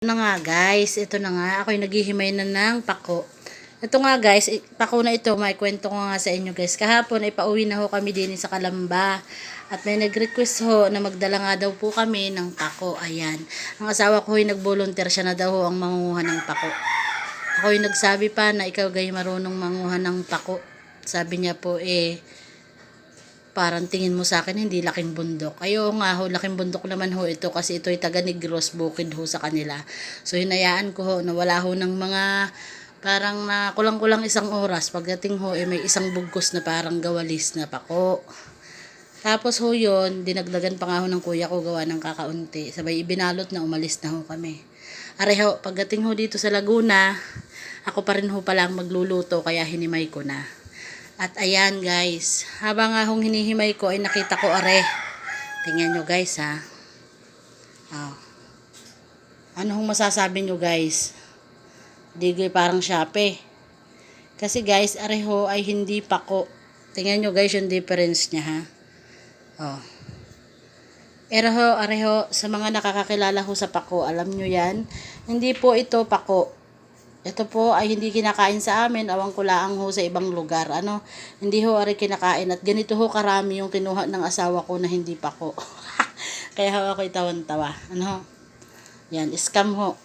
Na nga guys, ito na nga, ako'y naghihimay na ng pako. Ito nga guys, pako na ito, may kwento ko nga sa inyo guys. Kahapon ay pauwi na ho kami din sa Kalamba. At may nag-request ho na magdala nga daw po kami ng pako. Ayan. Ang asawa ko ay nag-volunteer, siya na daw ho ang manguha ng pako. Ako'y nagsabi pa na ikaw gay marunong manguha ng pako. Sabi niya po parang tingin mo sa akin hindi laking bundok. Ayo nga ho, laking bundok naman ho ito kasi ito ay taga Negros, bukid ho sa kanila. So hinayaan ko ho na wala ho ng mga parang na kulang-kulang isang oras. Pagdating ho may isang bugkos na parang gawalis na pako. Tapos ho yun, dinagdagan pa nga ho ng kuya ko gawa ng kakaunti. Sabay ibinalot na umalis na ho kami. Areho, pagdating ho dito sa Laguna, ako pa rin ho pala ang magluluto kaya hinimay ko na. At ayan guys, habang ahong hinihimay ko ay nakita ko Tingnan nyo guys ha. Oh. Ano hong masasabi nyo guys? Di parang Shopee. Kasi guys, ho ay hindi pako. Tingnan nyo guys yung difference niya ha. Oh. Areho, sa mga nakakakilala ho sa pako, alam nyo yan. Hindi po ito pako. Ito po ay hindi kinakain sa amin. Awang ko lang ho sa ibang lugar. Hindi ho kinakain. At ganito ho karami yung kinuha ng asawa ko na hindi pa ko. Kaya ho ako itawan-tawa. Yan, scam ho.